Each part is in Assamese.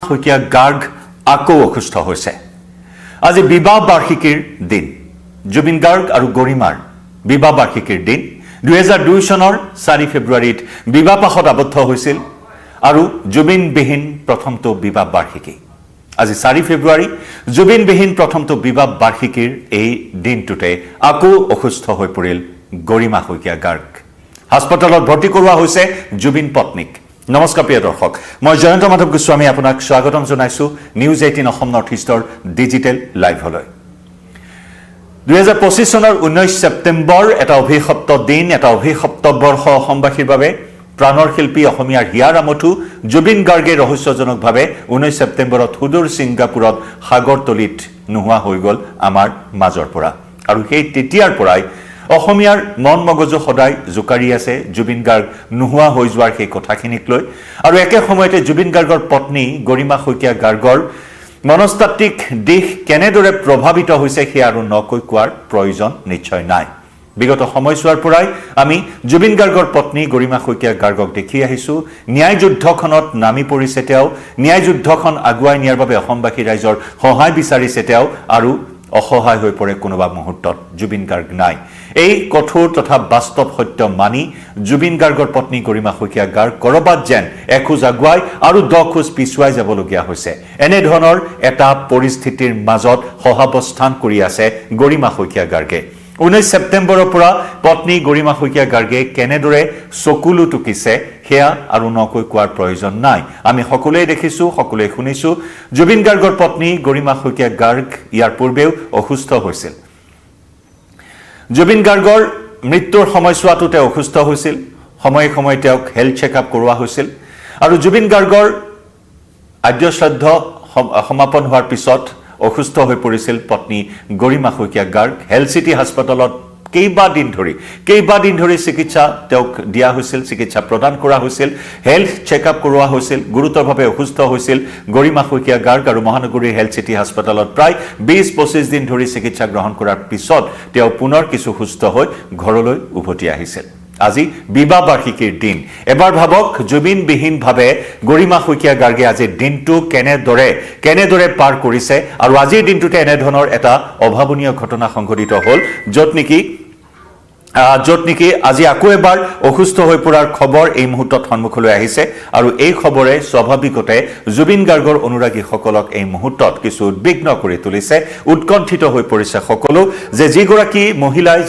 শইকীয়া গাৰ্গ আকৌ অসুস্থ হৈছে। আজি বিবাহ বাৰ্ষিকীৰ দিন। জুবিন গাৰ্গ আৰু গৰিমাৰ বিবাহ বাৰ্ষিকীৰ দিন। 2002 চনৰ 4 ফেব্ৰুৱাৰীত বিবাহপাশত আবদ্ধ হৈছিল আৰু জুবিনবিহীন প্ৰথমটো বিবাহ বাৰ্ষিকী। আজি 4 ফেব্ৰুৱাৰী জুবিনবিহীন প্ৰথমটো বিবাহ বাৰ্ষিকীৰ এই দিনটোতে আকৌ অসুস্থ হৈ পৰিল গৰিমা শইকীয়া গাৰ্গ। হাস্পতালত ভৰ্তি কৰোৱা হৈছে জুবিন পত্নীক। নমস্কাৰ প্ৰিয় দৰ্শক, মই জয়ন্ত মাধৱ গোস্বামী আপোনাক স্বাগতম জনাইছো নিউজ 18 অসম নৰ্থ ইষ্টৰ ডিজিটেল লাইভলৈ। 2025 চনৰ 19 ছেপ্টেম্বৰ এটা অভিশপ্ত দিন, এটা অভিশপ্ত বৰ্ষ অসমবাসীৰ বাবে। প্ৰাণৰ শিল্পী অসমীয়াৰ হিয়াৰ আমঠু জুবিন গাৰ্গে ৰহস্যজনকভাৱে 19 ছেপ্টেম্বৰত সুদূৰ ছিংগাপুৰত সাগৰতলীত নোহোৱা হৈ গ'ল আমাৰ মাজৰ পৰা। আৰু সেই তেতিয়াৰ পৰাই অসমীয়াৰ মন মগজু সদায় জোকাৰি আছে জুবিন গাৰ্গ নোহোৱা হৈ যোৱাৰ সেই কথাখিনিক লৈ। আৰু একে সময়তে জুবিন গাৰ্গৰ পত্নী গৰিমা শইকীয়া গাৰ্গৰ মনস্তাত্ত্বিক দিশ কেনেদৰে প্ৰভাৱিত হৈছে সেয়া আৰু নকৈ কোৱাৰ প্ৰয়োজন নিশ্চয় নাই। বিগত সময়ছোৱাৰ পৰাই আমি জুবিন গাৰ্গৰ পত্নী গৰিমা শইকীয়া গাৰ্গক দেখি আহিছোঁ। ন্যায় যুদ্ধখনত নামি পৰিছে তেওঁ, ন্যায় যুদ্ধখন আগুৱাই নিয়াৰ বাবে অসমবাসী ৰাইজৰ সহায় বিচাৰিছে তেওঁ, আৰু অসহায় হৈ পৰে কোনোবা মুহূৰ্তত জুবিন গাৰ্গ নাই। এই কঠোৰ তথা বাস্তৱ সত্য মানি জুবিন গাৰ্গৰ পত্নী গৰিমা শইকীয়া গাৰ্গ কৰবাত যেন এখোজ আগুৱাই আৰু 10 খোজ পিছুৱাই যাবলগীয়া হৈছে। এনেধৰণৰ এটা পৰিস্থিতিৰ মাজত সহাৱস্থান কৰি আছে গৰিমা শইকীয়া গাৰ্গে। 19 ছেপ্টেম্বৰৰ পৰা পত্নী গৰিমা শইকীয়া গাৰ্গে কেনেদৰে চকুলো টুকিছে সেয়া আৰু নকৈ কোৱাৰ প্ৰয়োজন নাই। আমি সকলোৱে দেখিছোঁ, সকলোৱে শুনিছোঁ। জুবিন গাৰ্গৰ পত্নী গৰিমা শইকীয়া গাৰ্গ ইয়াৰ পূৰ্বেও অসুস্থ হৈছিল। জুবিন গাৰ্গৰ মৃত্যুৰ সময়ছোৱাতো তেওঁ অসুস্থ হৈছিল। সময়ে সময়ে তেওঁক হেল্থ চেকআপ কৰোৱা হৈছিল। আৰু জুবিন গাৰ্গৰ আদ্যশ্ৰাদ্ধ সমাপন হোৱাৰ পিছত অসুস্থ হৈ পৰিছিল পত্নী গৰিমা শইকীয়া গাৰ্গ। হেল্থ চিটি হাস্পতালত কেইবাদিন ধৰি চিকিৎসা তেওঁক দিয়া হৈছিল, চিকিৎসা প্ৰদান কৰা হৈছিল, হেল্থ চেকআপ কৰোৱা হৈছিল। গুৰুতৰভাৱে অসুস্থ হৈছিল গৰিমা শইকীয়া গাৰ্গ আৰু মহানগৰীৰ হেল্থ চিটি হাস্পতালত প্ৰায় 20-25 দিন ধৰি চিকিৎসা গ্ৰহণ কৰাৰ পিছত তেওঁ পুনৰ কিছু সুস্থ হৈ ঘৰলৈ উভতি আহিছিল। আজি বিবাহ বাৰ্ষিকীৰ দিন। এবাৰ ভাবক জুবিনবিহীনভাৱে গৰিমা শইকীয়া গাৰ্গে আজিৰ দিনটো কেনেদৰে পাৰ কৰিছে। আৰু আজিৰ দিনটোতে এনেধৰণৰ এটা অভাৱনীয় ঘটনা সংঘটিত হ'ল, য'ত নেকি আজি আকৌ এবাৰ অসুস্থ হৈ পৰাৰ খবৰ এই মুহূৰ্তত সন্মুখলৈ আহিছে। আৰু এই খবৰে স্বাভাৱিকতে জুবিন গাৰ্গৰ অনুৰাগীসকলক এই মুহূৰ্তত কিছু উদ্বিগ্ন কৰি তুলিছে। উৎকণ্ঠিত হৈ পৰিছে সকলো যে যিগৰাকী মহিলাই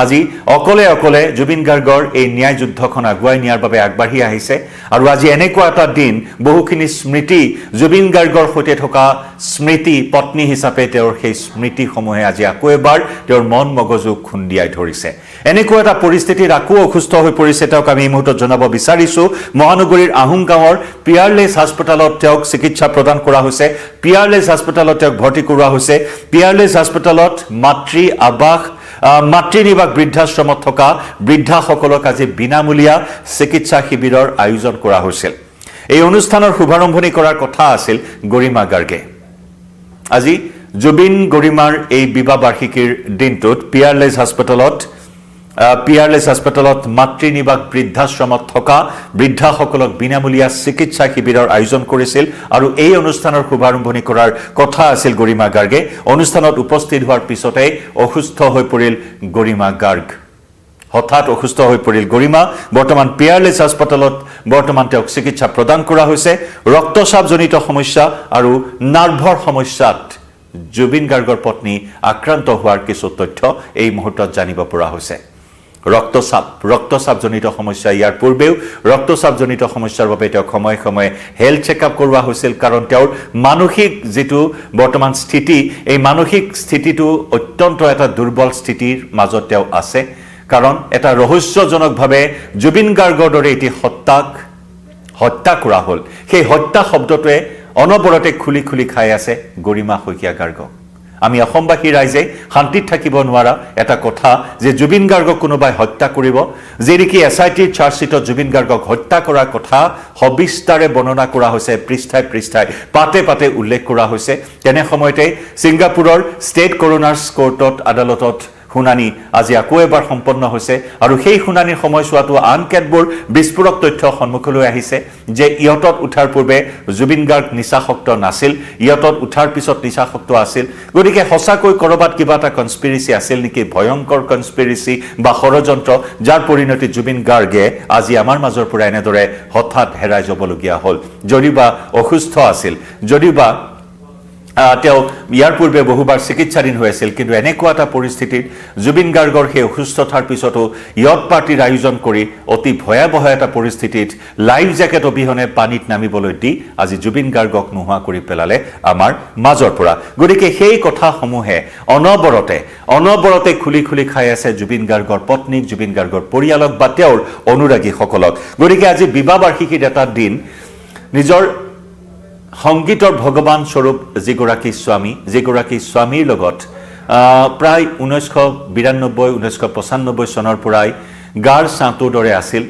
আজি অকলে জুবিন গাৰ্গৰ এই ন্যায় যুদ্ধখন আগুৱাই নিয়াৰ বাবে আগবাঢ়ি আহিছে। আৰু আজি এনেকুৱা এটা দিন, বহুখিনি স্মৃতি, জুবিন গাৰ্গৰ সৈতে থকা স্মৃতি, পত্নী হিচাপে তেওঁৰ সেই স্মৃতিসমূহে আজি আকৌ এবাৰ তেওঁৰ মন মগজু খুন্দিয়াই ধৰিছে। এনেকুৱা এটা পৰিস্থিতিত আকৌ অসুস্থ হৈ পৰিছে তেওঁক আমি এই মুহূৰ্তত জনাব বিচাৰিছোঁ। মহানগৰীৰ আহোম গাঁৱৰ পিয়াৰলেছ হাস্পতালত তেওঁক চিকিৎসা প্ৰদান কৰা হৈছে। পিয়াৰলেছ হাস্পতালত তেওঁক ভৰ্তি কৰোৱা হৈছে। পিয়াৰলেছ হাস্পতালত মাতৃ নিবাস বৃদ্ধাশ্ৰমত থকা বৃদ্ধাসকলক আজি বিনামূলীয়া চিকিৎসা শিবিৰৰ আয়োজন কৰা হৈছিল। এই অনুষ্ঠানৰ শুভাৰম্ভণি কৰাৰ কথা আছিল গৰিমা গাৰ্গে। আজি জুবিন গৰিমাৰ এই বিবাহ বাৰ্ষিকীৰ দিনটোত পিয়াৰলেছ হাস্পতালত মাতৃ নিবাস বৃদ্ধাশ্ৰমত থকা বৃদ্ধাসকলক বিনামূলীয়া চিকিৎসা শিবিৰৰ আয়োজন কৰিছিল। আৰু এই অনুষ্ঠানৰ শুভাৰম্ভণি কৰাৰ কথা আছিল গৰিমা গাৰ্গে। অনুষ্ঠানত উপস্থিত হোৱাৰ পিছতে অসুস্থ হৈ পৰিল গৰিমা গাৰ্গ। হঠাৎ অসুস্থ হৈ পৰিল গৰিমা। বৰ্তমান পিয়াৰলেছ হাস্পতালত তেওঁক চিকিৎসা প্ৰদান কৰা হৈছে। ৰক্তচাপজনিত সমস্যা আৰু নাৰ্ভৰ সমস্যাত জুবিন গাৰ্গৰ পত্নী আক্ৰান্ত হোৱাৰ কিছু তথ্য এই মুহূৰ্তত জানিব পৰা হৈছে। ৰক্তচাপজনিত সমস্যা, ইয়াৰ পূৰ্বেও ৰক্তচাপজনিত সমস্যাৰ বাবে তেওঁক সময়ে সময়ে হেল্থ চেকআপ কৰোৱা হৈছিল। কাৰণ তেওঁৰ মানসিক যিটো বৰ্তমান স্থিতি, এই মানসিক স্থিতিটো অত্যন্ত এটা দুৰ্বল স্থিতিৰ মাজত তেওঁ আছে। কাৰণ এটা ৰহস্যজনকভাৱে জুবিন গাৰ্গৰ দৰে এটি হত্যা কৰা হ'ল। সেই হত্যা শব্দটোৱে অনবৰতে খুলি খাই আছে গৰিমা শইকীয়া গাৰ্গক। আমি অসমবাসী ৰাইজে শান্তিত থাকিব নোৱাৰা এটা কথা যে জুবিন গাৰ্গক কোনোবাই হত্যা কৰিব। যে নেকি SITৰ চাৰ্জশ্বিটত জুবিন গাৰ্গক হত্যা কৰাৰ কথা সবিস্তাৰে বৰ্ণনা কৰা হৈছে, পৃষ্ঠাই পাতে উল্লেখ কৰা হৈছে। তেনে সময়তে ছিংগাপুৰৰ ষ্টেট কৰোনাৰ্ছ কোৰ্টত আদালতত শুনানি আজি আকৌ এবাৰ সম্পন্ন হৈছে আৰু সেই শুনানিৰ সময়ছোৱাতো আন কেতবোৰ বিস্ফোৰক তথ্য সন্মুখলৈ আহিছে যে ইয়তত উঠাৰ পূৰ্বে জুবিন গাৰ্গ নিচাসক্ত নাছিল, ইয়তত উঠাৰ পিছত নিচাসক্ত আছিল। গতিকে সঁচাকৈ কৰবাত কিবা এটা কনস্পিৰেচি আছিল নেকি, ভয়ংকৰ কনস্পিৰেচি বা ষড়যন্ত্ৰ, যাৰ পৰিণতি জুবিন গাৰ্গে আজি আমাৰ মাজৰ পৰা এনেদৰে হঠাৎ হেৰাই যাবলগীয়া হ'ল। যদিওবা অসুস্থ আছিল, যদিওবা তেওঁ ইয়াৰ পূৰ্বে বহুবাৰ চিকিৎসাধীন হৈ আছিল, কিন্তু এনেকুৱা এটা পৰিস্থিতিত জুবিন গাৰ্গৰ সেই অসুস্থতাৰ পিছতো ইয়ত পাৰ্টিৰ আয়োজন কৰি অতি ভয়াৱহ এটা পৰিস্থিতিত লাইফ জেকেট অবিহনে পানীত নামিবলৈ দি আজি জুবিন গাৰ্গক নোহোৱা কৰি পেলালে আমাৰ মাজৰ পৰা। গতিকে সেই কথাসমূহে অনবৰতে খুলি খুলি খাই আছে জুবিন গাৰ্গৰ পত্নীক, জুবিন গাৰ্গৰ পৰিয়ালক বা তেওঁৰ অনুৰাগীসকলক। গতিকে আজি বিবাহ বাৰ্ষিকীৰ এটা দিন নিজৰ সংগীতৰ ভগৱান স্বৰূপ যিগৰাকী স্বামীৰ লগত প্ৰায় 1992-1995 চনৰ পৰাই গাৰ চাঁটোৰ দৰে আছিল,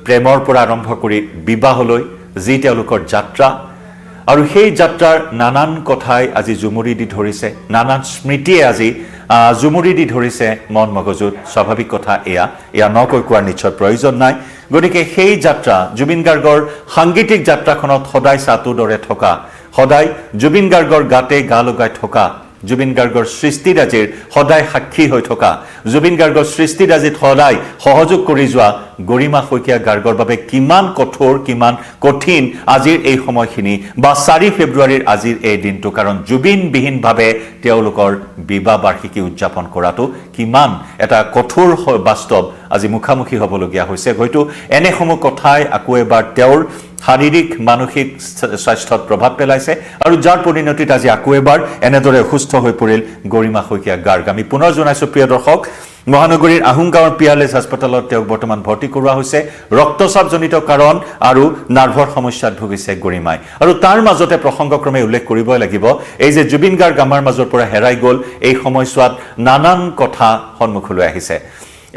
প্ৰেমৰ পৰা আৰম্ভ কৰি বিবাহলৈ যি তেওঁলোকৰ যাত্ৰা, আৰু সেই যাত্ৰাৰ নানান কথাই আজি জুমুৰি দি ধৰিছে, নানান স্মৃতিয়ে আজি জুমুৰি দি ধৰিছে মন মগজুত। স্বাভাৱিক কথা এয়া নকৈ কোৱাৰ নিশ্চয় প্ৰয়োজন নাই। গতিকে সেই যাত্ৰা, জুবিন গাৰ্গৰ সাংগীতিক যাত্ৰাখনত সদায় চাটোৰ দৰে থকা, সদায় জুবিন গাৰ্গৰ গাতে গা লগাই থকা, জুবিন গাৰ্গৰ সৃষ্টিৰাজিৰ সদায় সাক্ষী হৈ থকা, জুবিন গাৰ্গৰ সৃষ্টিৰাজিত সদায় সহযোগ কৰি যোৱা গৰিমা শইকীয়া গাৰ্গৰ বাবে কিমান কঠোৰ, কিমান কঠিন আজিৰ এই সময়খিনি বা 4 ফেব্ৰুৱাৰীৰ আজিৰ এই দিনটো। কাৰণ জুবিনবিহীনভাৱে তেওঁলোকৰ বিবাহ বাৰ্ষিকী উদযাপন কৰাটো কিমান এটা কঠোৰ বাস্তৱ আজি মুখামুখি হ'বলগীয়া হৈছে। হয়তো এনেসমূহ কথাই আকৌ এবাৰ তেওঁৰ শাৰীৰিক মানসিক স্বাস্থ্যত প্ৰভাৱ পেলাইছে আৰু যাৰ পৰিণতিত আজি আকৌ এবাৰ এনেদৰে অসুস্থ হৈ পৰিল গৰিমা শইকীয়া গাৰ্গ। আমি পুনৰ জনাইছোঁ প্ৰিয় দৰ্শক, মহানগৰীৰ আহুং গাঁৱৰ পিয়াৰলেছ হাস্পতালত তেওঁক বৰ্তমান ভৰ্তি কৰোৱা হৈছে। ৰক্তচাপজনিত কাৰণ আৰু নাৰ্ভৰ সমস্যাত ভুগিছে গৰিমাই। আৰু তাৰ মাজতে প্ৰসংগক্ৰমে উল্লেখ কৰিবই লাগিব, এই যে জুবিন গাৰ্গ আমাৰ মাজৰ পৰা হেৰাই গ'ল, এই সময়ছোৱাত নানান কথা সন্মুখলৈ আহিছে।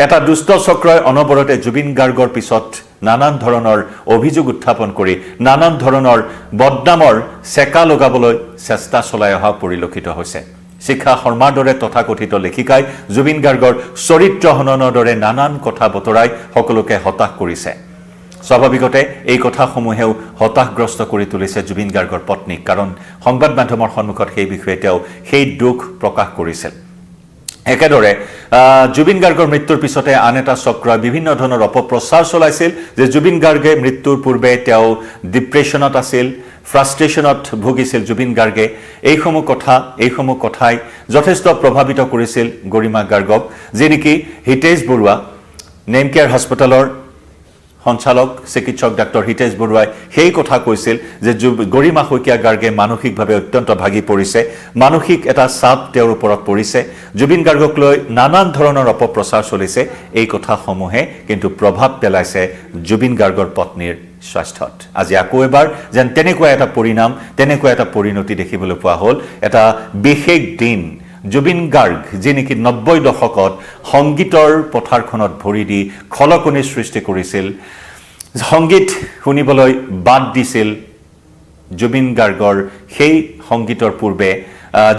এটা দুষ্ট চক্ৰই অনবৰতে জুবিন গাৰ্গৰ পিছত নানান ধৰণৰ অভিযোগ উত্থাপন কৰি নানান ধৰণৰ বদনামৰ চেকা লগাবলৈ চেষ্টা চলাই অহা পৰিলক্ষিত হৈছে। শিখা শৰ্মাৰ দৰে তথাকথিত লেখিকাই জুবিন গাৰ্গৰ চৰিত্ৰ হননৰ দৰে নানান কথা বতৰাই সকলোকে হতাশ কৰিছে। স্বাভাৱিকতে এই কথাসমূহেও হতাশগ্ৰস্ত কৰি তুলিছে জুবিন গাৰ্গৰ পত্নীক, কাৰণ সংবাদ মাধ্যমৰ সন্মুখত সেই বিষয়ে তেওঁ সেই দুখ প্ৰকাশ কৰিছিল। একেদৰে জুবিন গাৰ্গৰ মৃত্যুৰ পিছতে আন এটা চক্ৰই বিভিন্ন ধৰণৰ অপপ্ৰচাৰ চলাইছিল যে জুবিন গাৰ্গে মৃত্যুৰ পূৰ্বে তেওঁ ডিপ্ৰেশ্যনত আছিল, ফ্ৰাষ্ট্ৰেশ্যনত ভুগিছিল জুবিন গাৰ্গে। এইসমূহ কথাই যথেষ্ট প্ৰভাৱিত কৰিছিল গৰিমা গাৰ্গক, যি নেকি হিতেশ বৰুৱা, নেম কেয়াৰ হাস্পতালৰ সঞ্চালক চিকিৎসক ডাক্তৰ হিতেশ বৰুৱাই সেই কথা কৈছিল যে গৰিমা শইকীয়া গাৰ্গে মানসিকভাৱে অত্যন্ত ভাগি পৰিছে, মানসিক এটা চাপ তেওঁৰ ওপৰত পৰিছে। জুবিন গাৰ্গক লৈ নানান ধৰণৰ অপপ্ৰচাৰ চলিছে। এই কথাসমূহে কিন্তু প্ৰভাৱ পেলাইছে জুবিন গাৰ্গৰ পত্নীৰ স্বাস্থ্যত। আজি আকৌ এবাৰ যেন তেনেকুৱা এটা পৰিণাম, তেনেকুৱা এটা পৰিণতি দেখিবলৈ পোৱা হ'ল। এটা বিশেষ দিন জুবিন গাৰ্গ, যি নেকি 90 দশকত সংগীতৰ পথাৰখনত ভৰি দি খলকনিৰ সৃষ্টি কৰিছিল, সংগীত শুনিবলৈ বাদ দিছিল। জুবিন গাৰ্গৰ সেই সংগীতৰ পূৰ্বে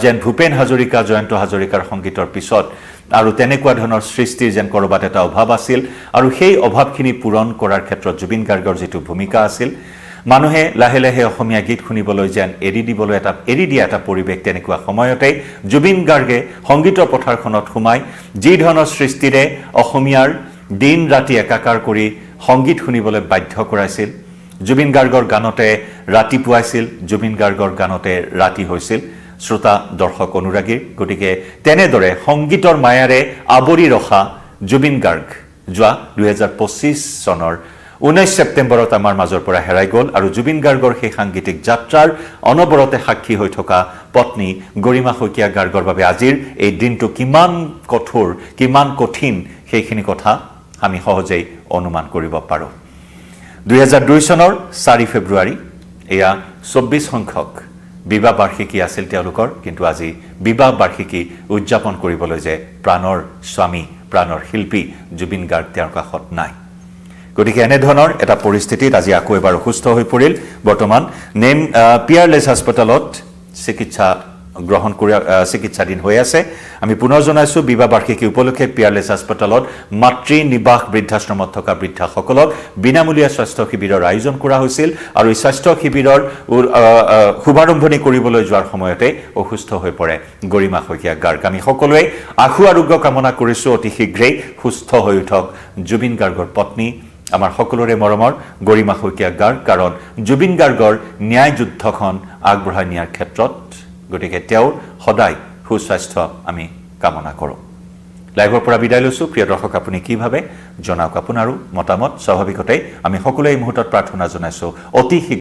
যেন ভূপেন হাজৰিকা, জয়ন্ত হাজৰিকাৰ সংগীতৰ পিছত আৰু তেনেকুৱা ধৰণৰ সৃষ্টিৰ যেন ক'ৰবাত এটা অভাৱ আছিল, আৰু সেই অভাৱখিনি পূৰণ কৰাৰ ক্ষেত্ৰত জুবিন গাৰ্গৰ যিটো ভূমিকা আছিল, মানুহে লাহে লাহে অসমীয়া গীত শুনিবলৈ যেন এৰি দিয়া এটা পৰিৱেশ, তেনেকুৱা সময়তে জুবিন গাৰ্গে সংগীতৰ পথাৰখনত সোমাই যি ধৰণৰ সৃষ্টিৰে অসমীয়াৰ দিন ৰাতি একাকাৰ কৰি সংগীত শুনিবলৈ বাধ্য কৰাইছিল। জুবিন গাৰ্গৰ গানতে ৰাতি পুৱাইছিল, জুবিন গাৰ্গৰ গানতে ৰাতি হৈছিল শ্ৰোতা দৰ্শক অনুৰাগীৰ। গতিকে তেনেদৰে সংগীতৰ মায়াৰে আৱৰি ৰখা জুবিন গাৰ্গ যোৱা 2025 চনৰ 19 ছেপ্টেম্বৰত আমাৰ মাজৰ পৰা হেৰাই গ'ল। আৰু জুবিন গাৰ্গৰ সেই সাংগীতিক যাত্ৰাৰ অনবৰতে সাক্ষী হৈ থকা পত্নী গৰিমা শইকীয়া গাৰ্গৰ বাবে আজিৰ এই দিনটো কিমান কঠোৰ, কিমান কঠিন, সেইখিনি কথা আমি সহজেই অনুমান কৰিব পাৰোঁ। 2002 চনৰ 4 ফেব্ৰুৱাৰী এয়া 24 সংখ্যক বিবাহ বাৰ্ষিকী আছিল তেওঁলোকৰ, কিন্তু আজি বিবাহ বাৰ্ষিকী উদযাপন কৰিবলৈ যে প্ৰাণৰ স্বামী, প্ৰাণৰ শিল্পী জুবিন গাৰ্গ তেওঁৰ কাষত নাই। গতিকে এনেধৰণৰ এটা পৰিস্থিতিত আজি আকৌ এবাৰ অসুস্থ হৈ পৰিল। বৰ্তমান পিয়াৰলেছ হাস্পতালত চিকিৎসা গ্ৰহণ কৰি চিকিৎসাধীন হৈ আছে আমি পুনৰ জনাইছো বিবাহ বাৰ্ষিকী উপলক্ষে পিয়াৰলেছ হাস্পতালত মাতৃ নিবাস বৃদ্ধাশ্ৰমত থকা বৃদ্ধাসকলক বিনামূলীয়া স্বাস্থ্য শিবিৰৰ আয়োজন কৰা হৈছিল আৰু এই স্বাস্থ্য শিবিৰৰ শুভাৰম্ভণি কৰিবলৈ যোৱাৰ সময়তে অসুস্থ হৈ পৰে গৰিমা শইকীয়া গাৰ্গ আমি সকলোৱে আশু আৰোগ্য কামনা কৰিছো অতি শীঘ্ৰেই সুস্থ হৈ উঠক জুবিন গাৰ্গৰ পত্নী আমাৰ সকলোৰে মৰমৰ গৰিমা শইকীয়া গাৰ্গ কাৰণ জুবিন গাৰ্গৰ ন্যায় যুদ্ধখন আগবঢ়াই নিয়াৰ ক্ষেত্ৰত গতিকে তেওঁৰ সদায় সুস্বাস্থ্য আমি কামনা কৰোঁ লাইভৰ পৰা বিদায় লৈছো প্ৰিয় দৰ্শক আপুনি কি ভাবে জনাওক আপোনাৰো মতামত স্বাভাৱিকতে আমি সকলোৱে এই মুহূৰ্তত প্ৰাৰ্থনা জনাইছো অতি